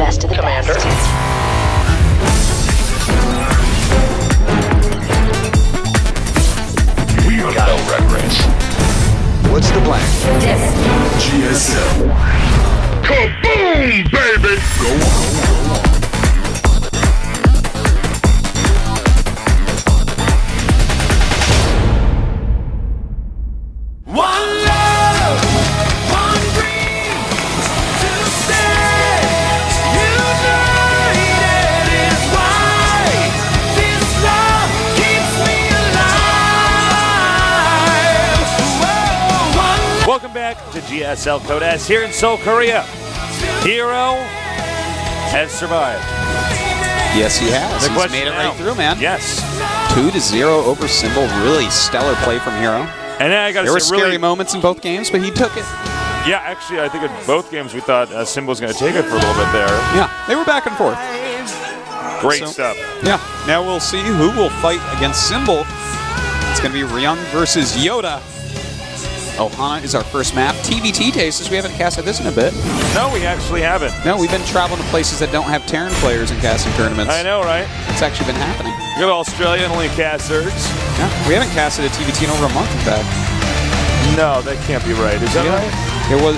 best of the Commander. best. We are no regrets. What's the plan? GSL. Kaboom, baby! Go on. Welcome back to GSL Codas here in Seoul, Korea. Hero has survived. Yes, he has. He's made it right through, man. Yes. 2-0 over Symbol. Really stellar play from Hero. And then I got to say, there were scary moments in both games, but he took it. Yeah, actually, I think in both games we thought Symbol was going to take it for a little bit there. Yeah, they were back and forth. Great stuff. Yeah, now we'll see who will fight against Symbol. It's going to be Ryung versus YoDa. Ohana is our first map. TVT tastes, we haven't casted this in a bit. No, we actually haven't. No, we've been traveling to places that don't have Terran players in casting tournaments. I know, right? It's actually been happening. You go to Australia and only cast Zergs. Yeah, we haven't casted a TVT in over a month, in fact. No, that can't be right. Is that right?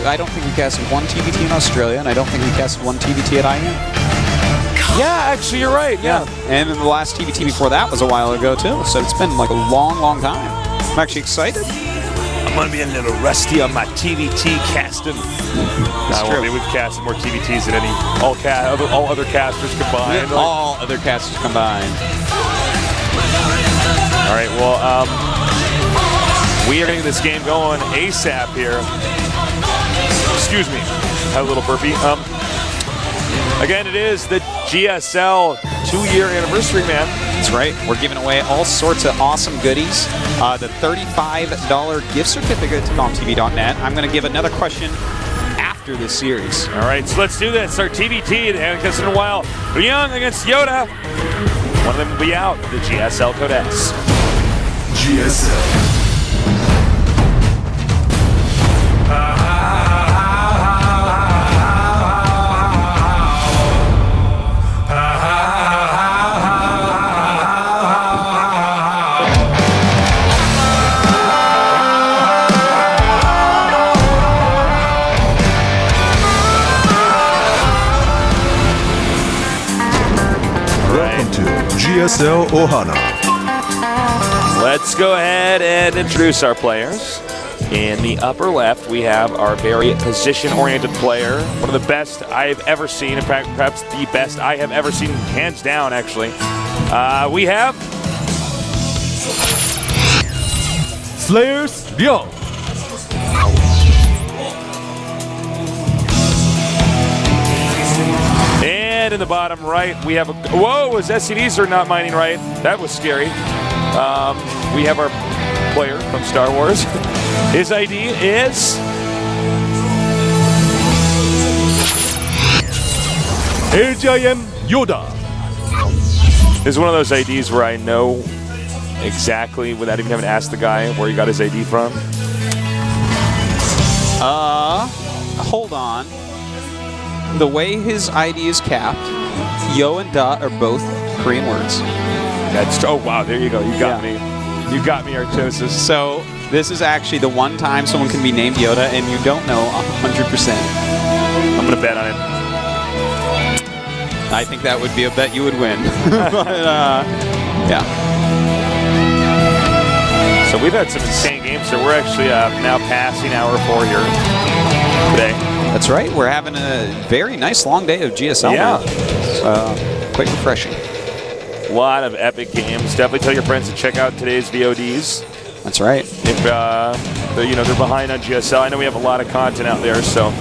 I don't think we casted one TVT in Australia, and I don't think we casted one TVT at IM. Yeah, actually, you're right. Yeah. And then the last TVT before that was a while ago, too. So it's been like a long, long time. I'm actually excited. I'm going to be a little rusty on my TVT casting. I won't be. We've casted more TVTs than all other casters combined. Yeah, all other casters combined. All right, well, we are getting this game going ASAP here. Excuse me, had a little burpee. Again, it is the GSL 2-year anniversary, man. That's right. We're giving away all sorts of awesome goodies. The $35 gift certificate to GOMTV.net. I'm going to give another question after this series. All right, so let's do this. Our TVT, and because in a while, Ryung against YoDa. One of them will be out, the GSL Codes. GSL. GSL Ohana. Let's go ahead and introduce our players. In the upper left, we have our very position-oriented player, one of the best I've ever seen, in fact, perhaps the best I have ever seen, hands down, actually. We have Slayers Ryung. And in the bottom right, we have whoa, his SCDs are not mining right. That was scary. We have our player from Star Wars. His ID is YoDa. This is one of those IDs where I know exactly, without even having to ask the guy where he got his ID from. Hold on. The way his ID is capped, Yo and Da are both Korean words. Oh wow, there you go. You got me. You got me, Artosis. So this is actually the one time someone can be named YoDa and you don't know 100%. I'm gonna bet on it. I think that would be a bet you would win. But, yeah. So we've had some insane games. So we're actually now passing hour 4 here today. That's right. We're having a very nice long day of GSL. Yeah. Quite refreshing. A lot of epic games. Definitely tell your friends to check out today's VODs. That's right. If they're behind on GSL, I know we have a lot of content out there, so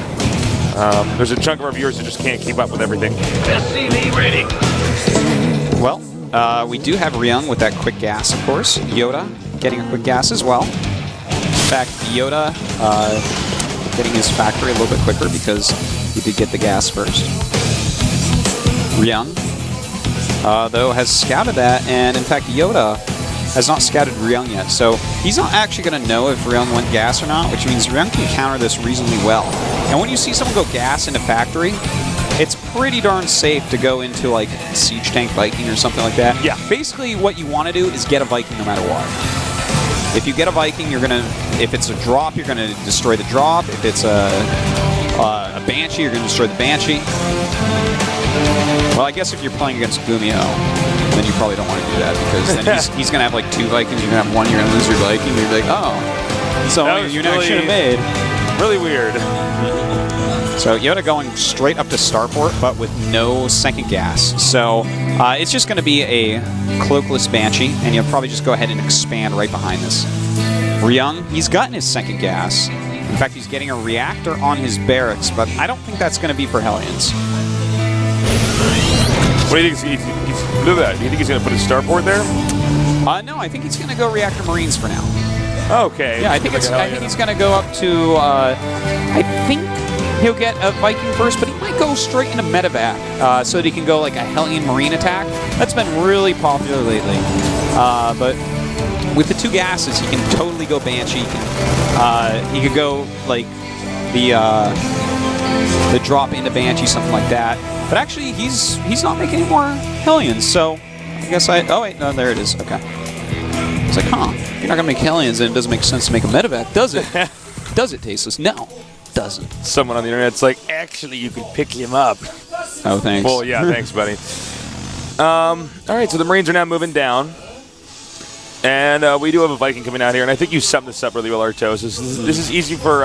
there's a chunk of our viewers that just can't keep up with everything. SCV rating. Well, we do have Ryung with that quick gas, of course. YoDa getting a quick gas as well. In fact, YoDa getting his factory a little bit quicker because he did get the gas first. Ryung, though, has scouted that, and in fact, YoDa has not scouted Ryung yet, so he's not actually going to know if Ryung went gas or not, which means Ryung can counter this reasonably well. And when you see someone go gas into factory, it's pretty darn safe to go into like Siege Tank Viking or something like that. Yeah. Basically, what you want to do is get a Viking no matter what. If you get a Viking, you're gonna. If it's a drop, you're gonna destroy the drop. If it's a Banshee, you're gonna destroy the Banshee. Well, I guess if you're playing against Gumio, then you probably don't want to do that because then he's gonna have like 2 Vikings. You're gonna have one. You're gonna lose your Viking. You're like, oh, so you really, should have made. Really weird. So YoDa going straight up to Starport, but with no second gas. So it's just going to be a cloakless Banshee, and you'll probably just go ahead and expand right behind this. Ryung, he's gotten his second gas. In fact, he's getting a reactor on his barracks, but I don't think that's going to be for Hellions. What do you think? Do you think he's going to put his Starport there? No, I think he's going to go Reactor Marines for now. Okay. Yeah, I think he's going to go up to. I think he'll get a Viking first, but he might go straight into medevac so that he can go like a Hellion Marine attack. That's been really popular lately. But with the 2 gases, he can totally go Banshee. He could go like the drop into Banshee, something like that. But actually, he's not making any more Hellions, so I guess oh wait, no, there it is. Okay. It's like, huh? If you're not gonna make Hellions, then it doesn't make sense to make a medevac, does it? Does it, Tasteless? No, doesn't. Someone on the internet's like, actually, you can pick him up. Oh, thanks. Well, yeah, thanks, buddy. All right, so the Marines are now moving down. And we do have a Viking coming out here, and I think you summed this up really well, Artos. This is easy for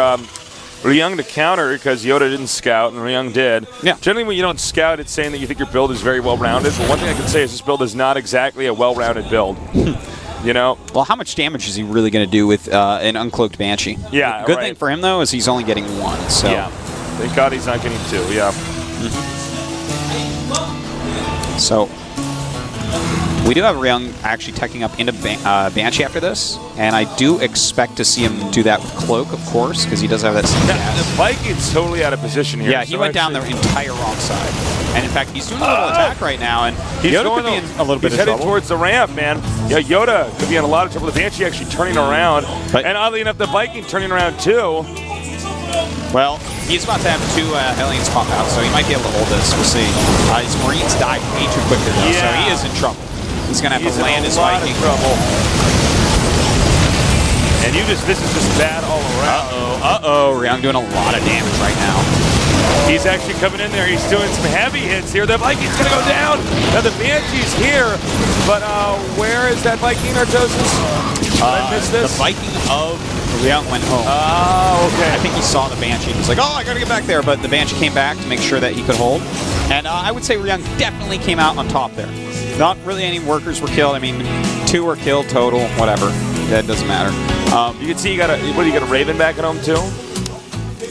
Ryung to counter because YoDa didn't scout, and Ryung did. Yeah. Generally, when you don't scout, it's saying that you think your build is very well-rounded. But one thing I can say is this build is not exactly a well-rounded build. You know? Well, how much damage is he really going to do with an uncloaked Banshee? Yeah, Good thing for him, though, is he's only getting 1. So. Yeah. Thank God he's not getting 2, yeah. So, we do have Ryung actually teching up into Banshee after this, and I do expect to see him do that with Cloak, of course, because he does have that same gas. The Viking's totally out of position here. Yeah, he went down the entire wrong side. And in fact, he's doing a little attack right now, and YoDa could be in a little bit of trouble. He's heading towards the ramp, man. Yeah, YoDa could be in a lot of trouble. The Banshee actually turning around, and oddly enough, the Viking turning around too. Well, he's about to have 2 Hellions pop out, so he might be able to hold this. We'll see. His Marines died way too quickly, though, so he is in trouble. He's going to have to land his Viking. Trouble. And this is just bad all around. Ryung doing a lot of damage right now. He's actually coming in there. He's doing some heavy hits here. The Viking's going to go down. Now the Banshee's here, but where is that Viking, Artosis? I missed this? The Viking of Ryung went home. Oh, okay. I think he saw the Banshee. He's like, oh, I got to get back there. But the Banshee came back to make sure that he could hold. And I would say Ryung definitely came out on top there. Not really any workers were killed. I mean, 2 were killed total, whatever. That doesn't matter. You can see you got a Raven back at home too?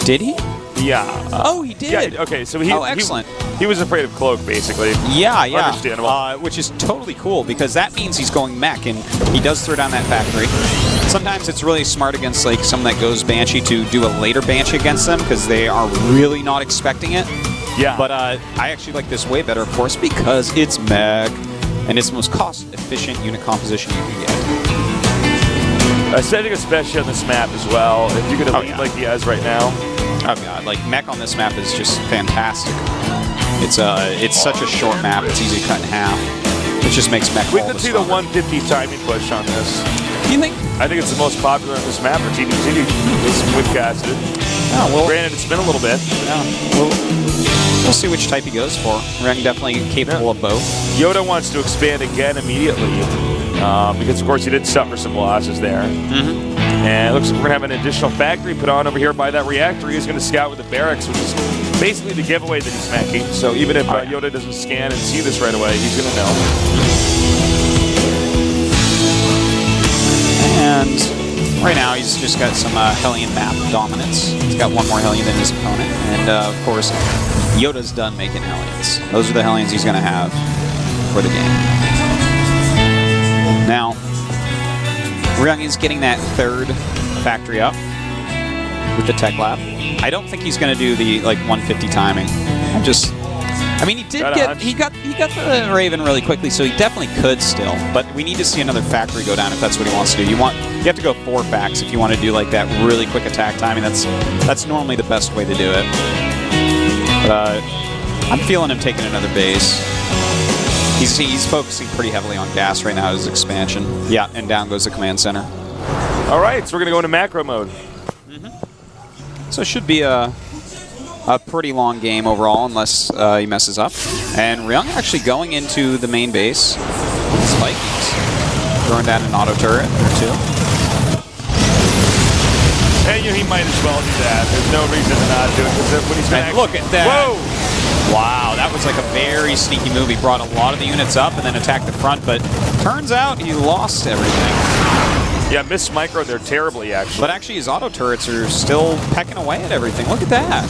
Did he? Yeah. Oh, he did. Yeah, okay, so excellent. He was afraid of Cloak, basically. Yeah. Understandable. Which is totally cool, because that means he's going mech, and he does throw down that factory. Sometimes it's really smart against like someone that goes Banshee to do a later Banshee against them, because they are really not expecting it. Yeah. But I actually like this way better, of course, because it's mech, and it's the most cost-efficient unit composition you can get. Setting especially on this map as well. If you're going to lead like he has right now. Oh god, like mech on this map is just fantastic. It's such a short map, it's easy to cut in half. It just makes mech. We could see the 150 timing push on this. You think? I think it's the most popular on this map for TDT. This quick-casted. Oh, well, granted, it's been a little bit. Yeah, we'll see which type he goes for. Ryung definitely capable of both. YoDa wants to expand again immediately because, of course, he did suffer some losses there. And it looks like we're going to have an additional factory put on over here by that reactor. He's going to scout with the barracks, which is basically the giveaway that he's meching. So even if YoDa doesn't scan and see this right away, he's going to know. And right now he's just got some Hellion map dominance. He's got 1 more Hellion than his opponent. And of course, YoDa's done making Hellions. Those are the Hellions he's going to have for the game. Now, Ryung is getting that 3rd factory up with the tech lab. I don't think he's going to do the 150 timing. I mean, he got the Raven really quickly, so he definitely could still. But we need to see another factory go down if that's what he wants to do. You have to go 4 facts if you want to do like that really quick attack timing. That's normally the best way to do it. But I'm feeling him taking another base. He's focusing pretty heavily on gas right now, his expansion. Yeah, and down goes the command center. All right, so we're going to go into macro mode. So it should be a pretty long game overall, unless he messes up. And Ryung actually going into the main base. It's Vikings. Throwing down an auto turret or two. And he might as well do that. There's no reason to not do it. Because when he's And look at that. Whoa! Wow, that was like a very sneaky move. He brought a lot of the units up and then attacked the front, but turns out he lost everything. Yeah, missed micro there terribly, actually. But actually, his auto turrets are still pecking away at everything. Look at that.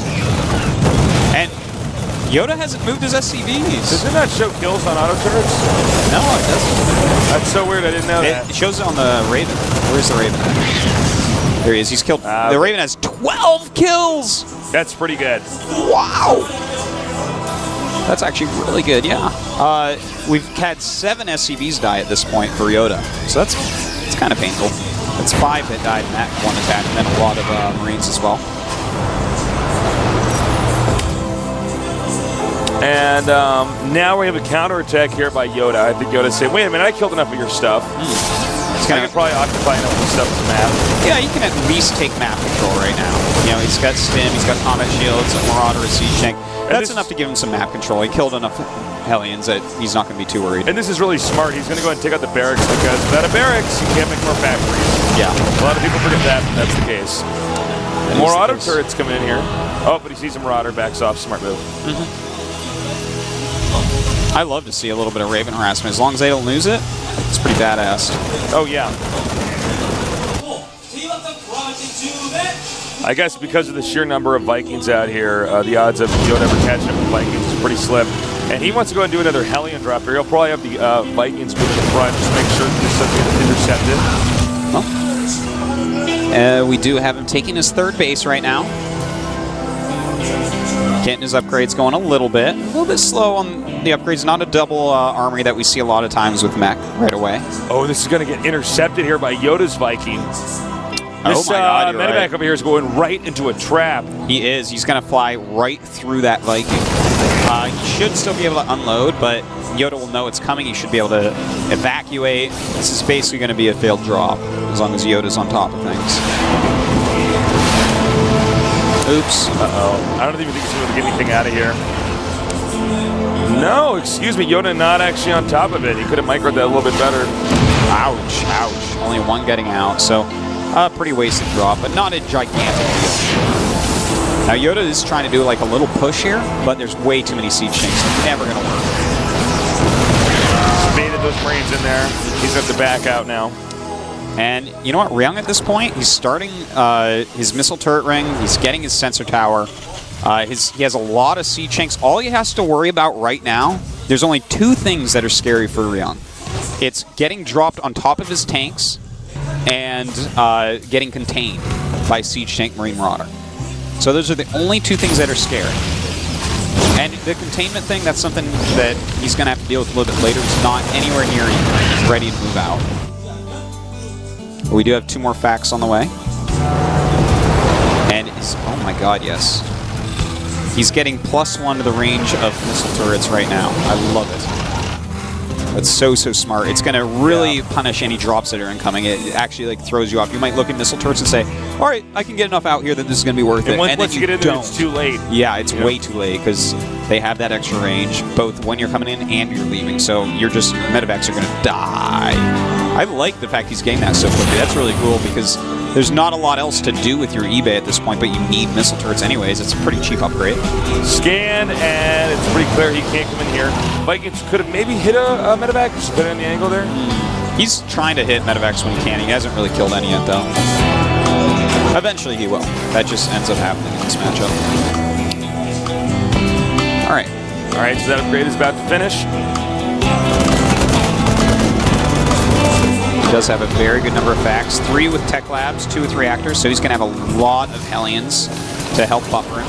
And YoDa hasn't moved his SCVs. Does it not show kills on auto turrets? No, it doesn't. That's so weird. I didn't know that. It shows it on the Raven. Where's the Raven? There he is. He's killed. The Raven has 12 kills. That's pretty good. Wow. That's actually really good, yeah. We've had 7 SCVs die at this point for YoDa. So it's kind of painful. It's 5 that died in that one attack, and then a lot of Marines as well. And now we have a counterattack here by YoDa. I think YoDa's saying, wait a minute, I killed enough of your stuff. I can probably occupy enough of the stuff on the map. Yeah, you can at least take map control right now. You know, he's got stim, he's got combat shields, a marauder, a siege tank. That's enough to give him some map control. He killed enough Hellions that he's not going to be too worried. And this is really smart. He's going to go ahead and take out the barracks because without a barracks, you can't make more factories. Yeah. A lot of people forget that, but that's the case. More auto turrets coming in here. Oh, but he sees a marauder, backs off. Smart move. I love to see a little bit of Raven harassment. As long as they don't lose it, it's pretty badass. Oh, yeah. I guess because of the sheer number of Vikings out here, the odds of YoDa ever catching up with Vikings is pretty slim. And he wants to go and do another Hellion drop here. He'll probably have the Vikings move to the front just to make sure that this doesn't get intercepted. We do have him taking his third base right now. Getting his upgrades going a little bit slow on the upgrades. Not a double armory that we see a lot of times with mech right away. Oh, this is going to get intercepted here by YoDa's Viking. This oh my God, medevac right. over here is going right into a trap. He is. He's going to fly right through that Viking. He should still be able to unload, but YoDa will know it's coming. He should be able to evacuate. This is basically going to be a failed drop as long as YoDa's on top of things. Oops. Uh-oh. I don't even think he's going to get anything out of here. No, excuse me. YoDa not actually on top of it. He could have microed that a little bit better. Ouch, ouch. Only one getting out, so pretty wasted drop, but not a gigantic deal. Now YoDa is trying to do like a little push here, but there's way too many siege tanks. It's never going to work. Just baited those Marines in there. He's at the back out now. And you know what, Ryung at this point, he's starting his missile turret ring, he's getting his sensor tower, he has a lot of siege tanks. All he has to worry about right now, there's only 2 things that are scary for Ryung. It's getting dropped on top of his tanks and getting contained by siege tank Marine Marauder. So those are the only 2 things that are scary. And the containment thing, that's something that he's going to have to deal with a little bit later. He's not anywhere near ready to move out. We do have 2 more facts on the way. And oh my God, yes. He's getting +1 to the range of missile turrets right now. I love it. That's so smart. It's going to really punish any drops that are incoming. It actually like throws you off. You might look at missile turrets and say, all right, I can get enough out here that this is going to be worth it. Once then you get in there, it's too late. Yeah, it's way too late because they have that extra range, both when you're coming in and you're leaving. So you're just, medevacs are going to die. I like the fact he's getting that so quickly. That's really cool because there's not a lot else to do with your eBay at this point, but you need missile turrets anyways. It's a pretty cheap upgrade. Scan, and it's pretty clear he can't come in here. Vikings could have maybe hit a medevac, just put it on the angle there. He's trying to hit medevacs when he can. He hasn't really killed any yet, though. Eventually he will. That just ends up happening in this matchup. All right, so that upgrade is about to finish. He does have a very good number of facts. 3 with tech labs, 2 with reactors, so he's going to have a lot of Hellions to help buffer him.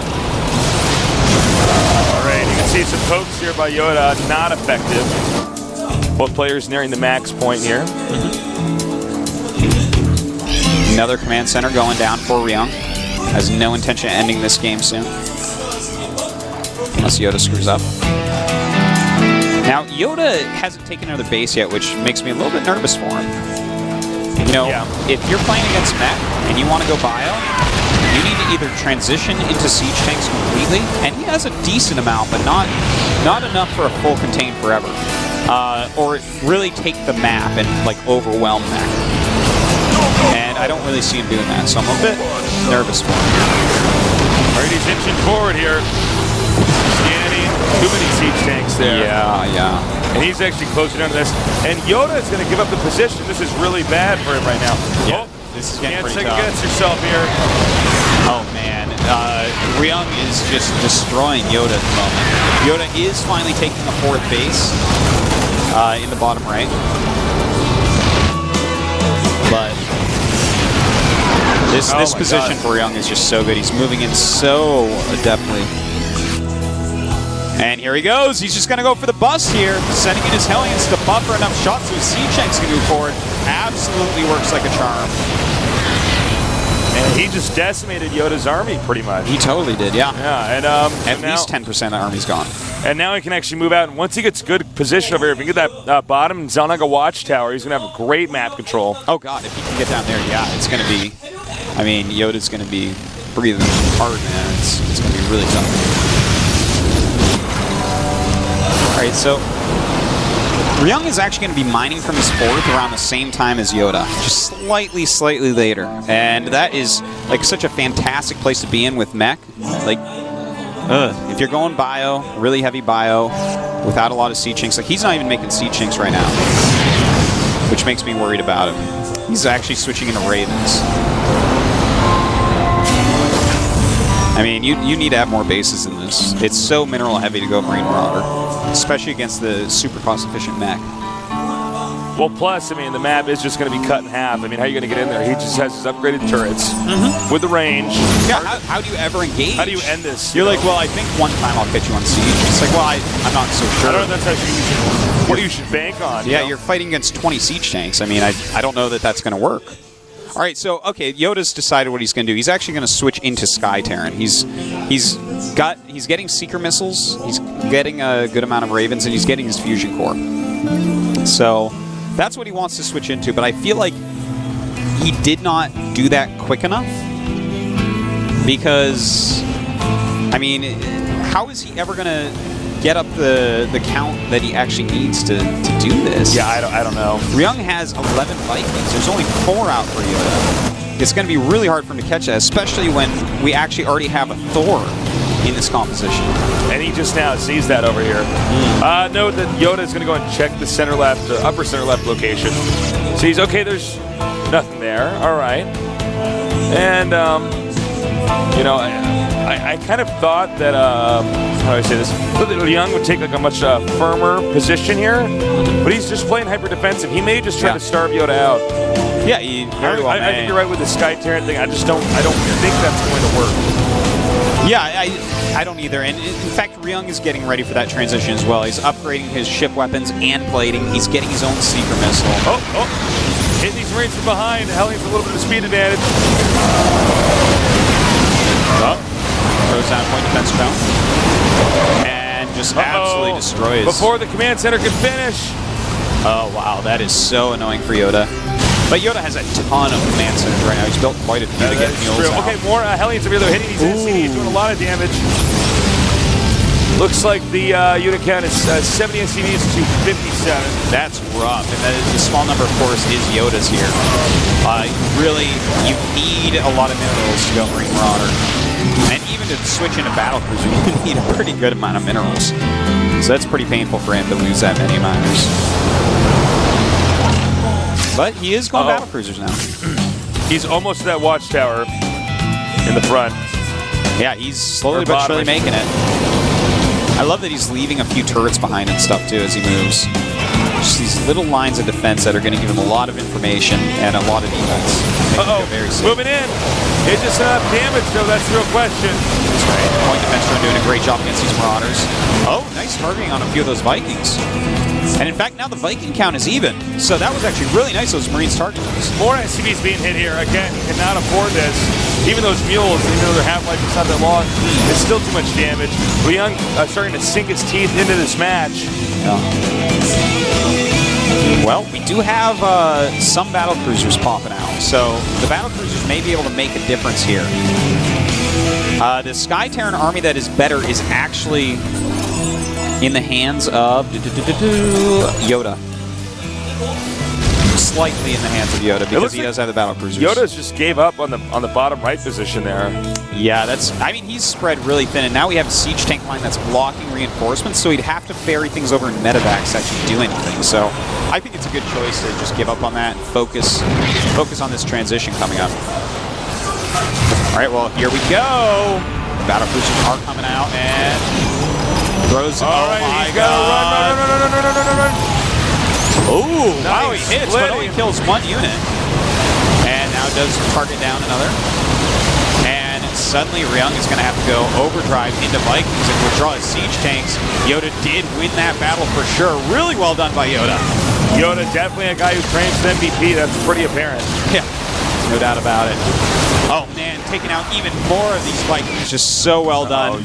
All right, you can see some pokes here by YoDa, not effective. Both players nearing the max point here. Another command center going down for Ryung. Has no intention of ending this game soon. unless YoDa screws up. Now, YoDa hasn't taken another base yet, which makes me a little bit nervous for him. You know, if you're playing against Mech and you want to go bio, you need to either transition into siege tanks completely, and he has a decent amount, but not enough for a full contain forever. Or really take the map and like overwhelm Mech. And I don't really see him doing that, so I'm a bit nervous for him. Alright, he's inching forward here. Scanning. Too many siege tanks there. Yeah. And he's actually closing down to this. And YoDa is going to give up the position. This is really bad for him right now. Yeah, this is getting pretty tough. Can't second guess yourself here. Oh man, Ryung is just destroying YoDa at the moment. YoDa is finally taking a 4th base in the bottom right. But this position for Ryung is just so good. He's moving in so adeptly. And here he goes. He's just going to go for the bust here, sending in his Hellions to buffer enough shots so his siege tanks can move forward. Absolutely works like a charm. And he just decimated YoDa's army pretty much. He totally did, yeah. Yeah, and at least 10% of the army's gone. And now he can actually move out. And once he gets good position over here, if he can get that bottom Zelnaga watchtower, he's going to have great map control. Oh god, if he can get down there, yeah, it's going to be. I mean, YoDa's going to be breathing hard, man. It's going to be really tough. Alright, so Ryung is actually going to be mining from his 4th around the same time as YoDa, just slightly later. And that is like such a fantastic place to be in with Mech. Like, if you're going bio, really heavy bio, without a lot of siege tanks, like he's not even making siege tanks right now, which makes me worried about him. He's actually switching into Ravens. I mean, you need to have more bases in this. It's so mineral heavy to go Marine Marauder, especially against the super cost-efficient Mech. Well, plus, I mean, the map is just going to be cut in half. I mean, how are you going to get in there? He just has his upgraded turrets with the range. Yeah, how do you ever engage? How do you end this? You're like, well, I think one time I'll catch you on siege. It's like, well, I'm not so sure. I don't know if that's actually what you should bank on. Yeah, you're fighting against 20 siege tanks. I mean, I don't know that that's going to work. All right, so okay, YoDa's decided what he's going to do. He's actually going to switch into Sky Terran. He's getting Seeker missiles. He's getting a good amount of Ravens, and he's getting his Fusion Core. So that's what he wants to switch into. But I feel like he did not do that quick enough because, I mean, how is he ever going to get up the count that he actually needs to do this? Yeah, I don't know. Ryung has 11 Vikings. There's only 4 out for YoDa. It's going to be really hard for him to catch that, especially when we actually already have a Thor in this composition. And he just now sees that over here. Note that YoDa is going to go and check the center left, upper center left location. Sees, okay, there's nothing there. All right. And, you know, I kind of thought that, how do I say this? That Ryung would take like a much firmer position here, but he's just playing hyper defensive. He may just try to starve YoDa out. Yeah, he very well I think you're right with the Sky Terran thing. I don't think that's going to work. Yeah, I don't either. And in fact, Ryung is getting ready for that transition as well. He's upgrading his ship weapons and plating. He's getting his own Seeker missile. Oh! Hitting these Marines from behind. Hellions a little bit of speed advantage. Throws down point defense drone. And just absolutely destroys. Before the command center can finish. Oh, wow. That is so annoying for YoDa. But YoDa has a ton of command centers right now. He's built quite a few to get mules out. Okay, more Hellions over here. They're hitting these NCDs, doing a lot of damage. Looks like the unit count is 70 NCDs to 57. That's rough. And that is, the small number, of course, is YoDa's here. Really, you need a lot of minerals to go Marine Marauder. And even to switch into Battle Cruiser, you need a pretty good amount of minerals. So that's pretty painful for him to lose that many miners. But he is going Battle Cruisers now. He's almost to that watchtower in the front. Yeah, he's slowly but surely making it. I love that he's leaving a few turrets behind and stuff, too, as he moves. Just these little lines of defense that are going to give him a lot of information and a lot of defense. Moving in. Is this enough damage, though? That's the real question. That's right. Point defense are doing a great job against these Marauders. Oh, nice targeting on a few of those Vikings. And in fact, now the Viking count is even. So that was actually really nice, those Marines targeting those. More SCVs being hit here. Again, he cannot afford this. even those mules, even though their half-life is not that long, it's still too much damage. Ryung starting to sink his teeth into this match. Well, we do have some battle cruisers popping out, so the battle cruisers may be able to make a difference here. The Sky Terran army that is better is actually in the hands of YoDa. Slightly in the hands of YoDa because he does have the battle cruisers. YoDa's just gave up on the bottom right position there. Yeah, I mean, he's spread really thin, and now we have a siege tank line that's blocking reinforcements, so he'd have to ferry things over in medevacs to actually do anything. So I think it's a good choice to just give up on that and focus on this transition coming up. All right, well, here we go. Battle cruisers are coming out and throws. All right, my he's got to run. Oh, wow, Nice he hits, but only splitting. kills one unit. And now does target down another. And suddenly Ryung is going to have to go overdrive into Vikings and withdraw his siege tanks. YoDa did win that battle for sure. Really well done by YoDa. YoDa, definitely a guy who trains the MVP. That's pretty apparent. Yeah, no doubt about it. Oh, man, taking out even more of these Vikings. Just so well done.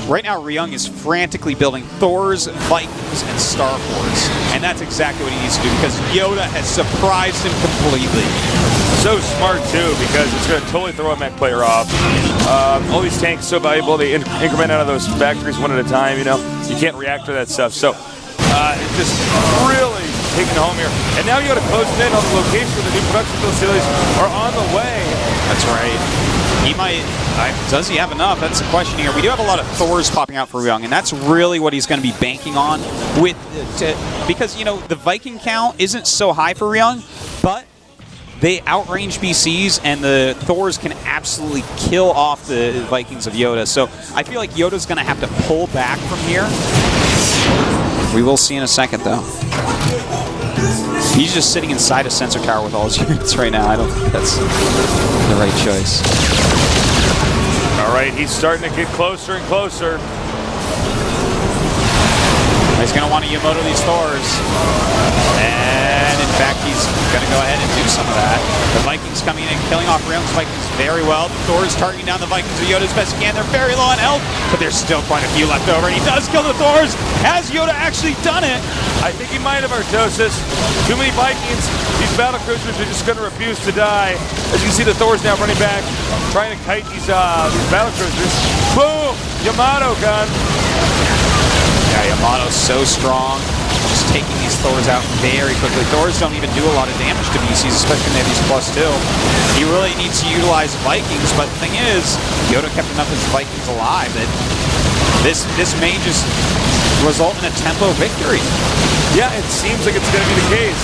Right now, Ryung is frantically building Thors, Vikings, and Star Wars. And that's exactly what he needs to do because YoDa has surprised him completely. So smart, too, because it's going to totally throw a mech player off. All these tanks so valuable. They increment out of those factories one at a time, you know. You can't react to that stuff. So it's just really taking it home here. And now YoDa closing in on the location where the new production facilities are on the way. That's right. He might. Does he have enough? That's the question here. We do have a lot of Thors popping out for Ryung, and that's really what he's going to be banking on with, because you know the Viking count isn't so high for Ryung, but they outrange BCs, and the Thors can absolutely kill off the Vikings of YoDa. So I feel like YoDa's going to have to pull back from here. We will see in a second, though. He's just sitting inside a sensor tower with all his units right now. I don't think that's the right choice. All right, he's starting to get closer and closer. He's going to want to Yamoto these Thors. And in fact, he's going to go ahead and do some of that. The Vikings coming in and killing off Ryung's Vikings very well. The Thors targeting down the Vikings of YoDa as best he can. They're very low on health, but there's still quite a few left over. And he does kill the Thors. Has YoDa actually done it? I think he might have, Artosis. Too many Vikings. These battle cruisers are just going to refuse to die. As you can see, the Thors now running back, trying to kite these battle cruisers. Boom! Yamato gun. Yeah, Yamato's so strong. Just taking these Thors out very quickly. Thors don't even do a lot of damage to BCs, especially when they have these +2. He really needs to utilize Vikings, but the thing is, YoDa kept enough of his Vikings alive that this may just result in a tempo victory. Yeah, it seems like it's going to be the case.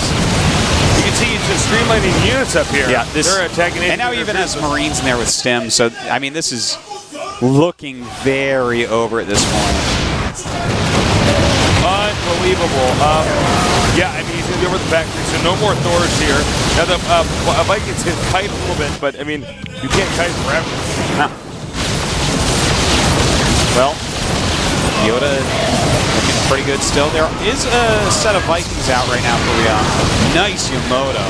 You can see he's just streamlining units up here. Yeah, they're attacking. And now he even has Marines in there with Stim, so I mean, this is looking very over at this point. Unbelievable. Yeah, I mean, he's going to be over the factory, so no more Thors here. Now, the Vikings can kite a little bit, but, I mean, you can't kite forever. Huh. Well, YoDa looking pretty good still. There is a set of Vikings out right now for Ryung. Nice Yamoto.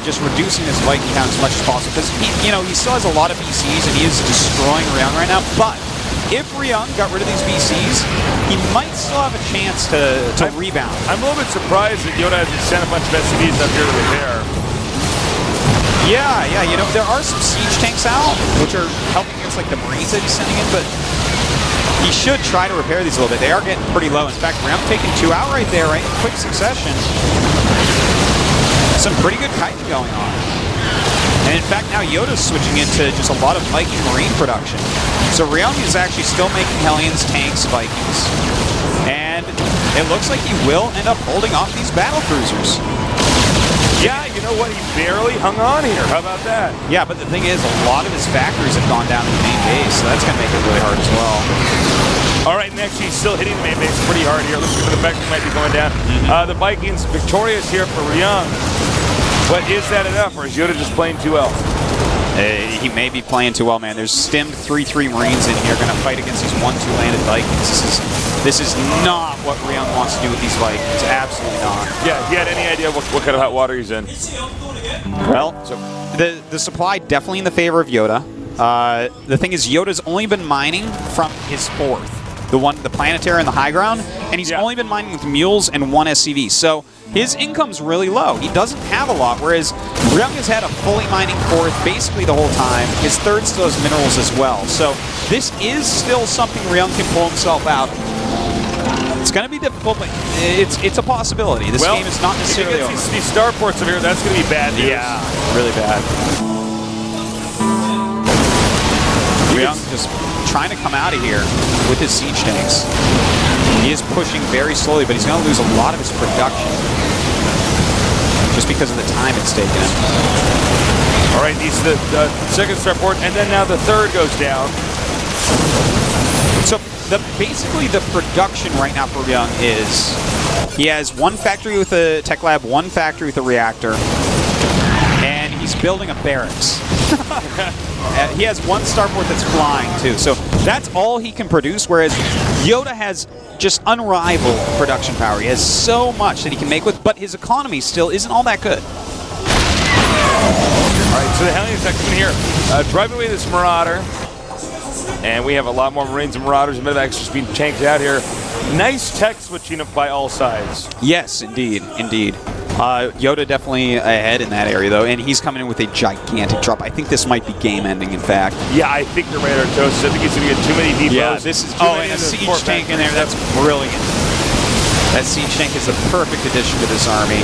Just reducing his Viking count as much as possible, because, he still has a lot of BCs, and he is destroying Ryung right now, but if Ryung got rid of these BCs, he might still have a chance to rebound. I'm a little bit surprised that YoDa hasn't sent a bunch of SCVs up here to repair. Yeah, there are some siege tanks out, which are helping against like the Marines that he's sending in, but he should try to repair these a little bit. They are getting pretty low. In fact, Ryung taking 2 out right there, right in quick succession. Some pretty good kiting going on. And in fact, now YoDa's switching into just a lot of Viking Marine production. So Ryung is actually still making Hellions, tanks, Vikings. And it looks like he will end up holding off these battle cruisers. Yeah, you know what? He barely hung on here. How about that? Yeah, but the thing is, a lot of his factories have gone down to the main base, so that's going to make it really hard as well. All right, and actually he's still hitting the main base pretty hard here. Looks like the factory might be going down. The Vikings victorious here for Ryung. But is that enough, or is YoDa just playing too well? He may be playing too well, man. There's stimmed 3-3 Marines in here, going to fight against these 1-2 landed Vikings. This is not what Ryung wants to do with these Vikings. Absolutely not. Yeah, he had any idea what kind of hot water he's in. Well, so the supply definitely in the favor of YoDa. The thing is, YoDa's only been mining from his 4th, the planetary and the high ground, and he's only been mining with mules and 1 SCV. So his income's really low. He doesn't have a lot, whereas Ryung has had a fully mining 4th basically the whole time. His 3rd still has minerals as well. So this is still something Ryung can pull himself out. It's going to be difficult, but it's a possibility. This game is not necessarily over. These starports over here, that's going to be bad news. Yeah, really bad. Ryung just trying to come out of here with his siege tanks. He is pushing very slowly, but he's going to lose a lot of his production just because of the time it's taken him. All right, these are the second starport, and then now the 3rd goes down. So basically the production right now for Ryung is he has 1 factory with a tech lab, 1 factory with a reactor, and he's building a barracks. He has 1 starport that's flying too, so that's all he can produce, whereas YoDa has just unrivaled production power. He has so much that he can make with, but his economy still isn't all that good. All right, so the Hellions are coming here, driving away this Marauder. And we have a lot more Marines and Marauders and Medevacs just being tanked out here. Nice tech switching up by all sides. Yes, indeed, indeed. YoDa definitely ahead in that area, though, and he's coming in with a gigantic drop. I think this might be game-ending, in fact. Yeah, I think you're right, Artosis. I think he's going to get too many depots. Yeah, this is... Oh, and a siege tank in there. That's brilliant. That siege tank is a perfect addition to this army.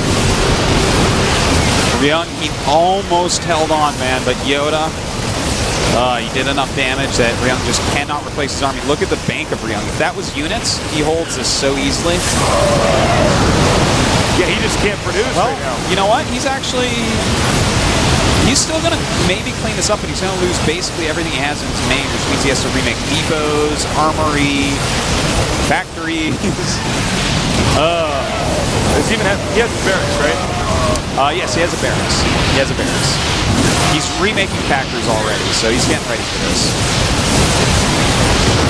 Ryung, he almost held on, man, but YoDa... he did enough damage that Ryung just cannot replace his army. Look at the bank of Ryung. If that was units, he holds this so easily. Yeah, he just can't produce right now. You know what? He's still going to maybe clean this up, but he's going to lose basically everything he has in his main, which means he has to remake depots, armory, factories. He has a barracks, right? Yes, he has a barracks. He has a barracks. He's remaking factories already, so he's getting ready for this.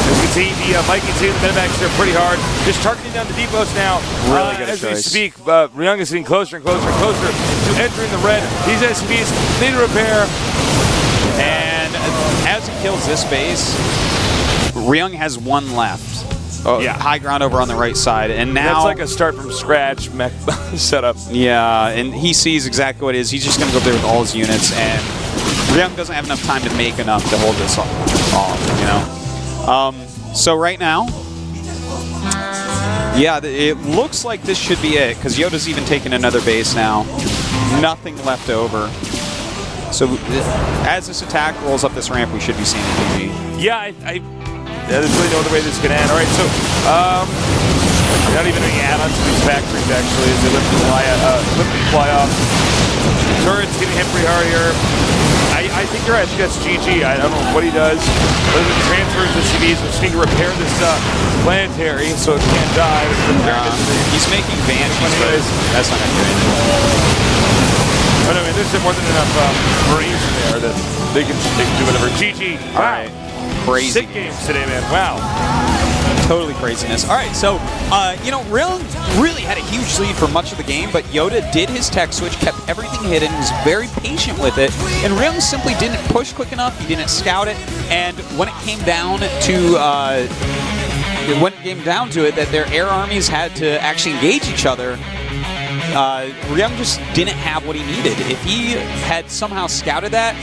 As you can see, the Vikings and the Medevacs are pretty hard. Just targeting down the depots now. Really good as choice. we speak, Ryung is getting closer and closer and closer to entering the red. These SCVs need a repair. And as he kills this base, Ryung has 1 left. High ground over on the right side, and now... That's like a start from scratch mech setup. Yeah, and he sees exactly what it is. He's just going to go there with all his units, and Ryung doesn't have enough time to make enough to hold this off, you know? So right now, yeah, it looks like this should be it, because YoDa's even taken another base now. Nothing left over. So as this attack rolls up this ramp, we should be seeing a GG. Yeah, there's really no other way this can end. All right, so not even any add-ons to these factories, actually, as they lift and fly off. Turret's getting hit pretty hard here. I think you're right. I think that's GG. I don't know what he does. Other than transfers the CVs, which need to repair this planetary so it can't die. He's making Banshees, but that's not going to do anything. But I mean, there's more than enough Marines in there that they can do whatever. GG. All right. Crazy. Sick games today, man. Wow. Totally craziness. All right, so, you know, Ryung really had a huge lead for much of the game, but YoDa did his tech switch, kept everything hidden, was very patient with it, and Ryung simply didn't push quick enough, he didn't scout it, and when it came down to that their air armies had to actually engage each other, Ryung just didn't have what he needed. If he had somehow scouted that,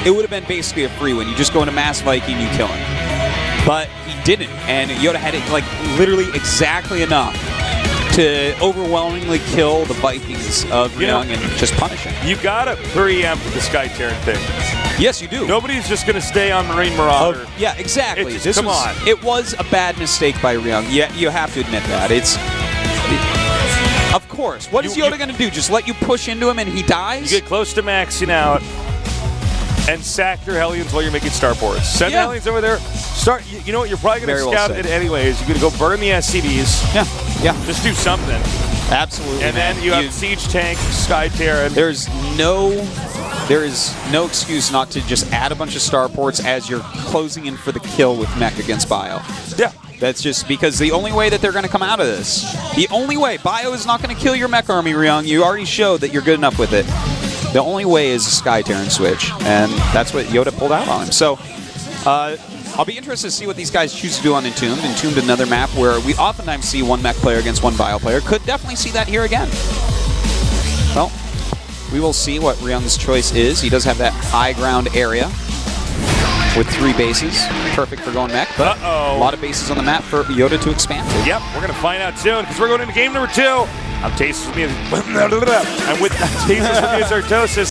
it would have been basically a free win. You just go into Mass Viking, you kill him. But he didn't, and YoDa had it like literally exactly enough to overwhelmingly kill the Vikings of Ryung and just punish him. You gotta preempt the Sky Terran thing. Yes, you do. Nobody's just gonna stay on Marine Marauder. Yeah, exactly. Come on. It was a bad mistake by Ryung. Yeah, you have to admit that. Of course. What is YoDa going to do? Just let you push into him and he dies? You get close to maxing out and sack your Hellions while you're making starports. Send the Hellions over there. You know what? You're probably going to scout it anyways. You're going to go burn the SCVs. Yeah. Just do something. Absolutely. And then you have Siege Tank, Sky Terran. There is no excuse not to just add a bunch of starports as you're closing in for the kill with mech against Bio. Yeah. That's just because the only way that they're going to come out of this, the only way, Bio is not going to kill your mech army, Ryung. You already showed that you're good enough with it. The only way is a Sky Terran switch, and that's what YoDa pulled out on him. So I'll be interested to see what these guys choose to do on Entombed. Entombed, another map where we oftentimes see one mech player against one bio player. Could definitely see that here again. Well, we will see what Ryung's choice is. He does have that high ground area with 3 bases. Perfect for going mech, but a lot of bases on the map for YoDa to expand to. Yep, we're going to find out soon because we're going into game number 2. I'm Tasteless with me. I'm with Tasteless with me as Artosis.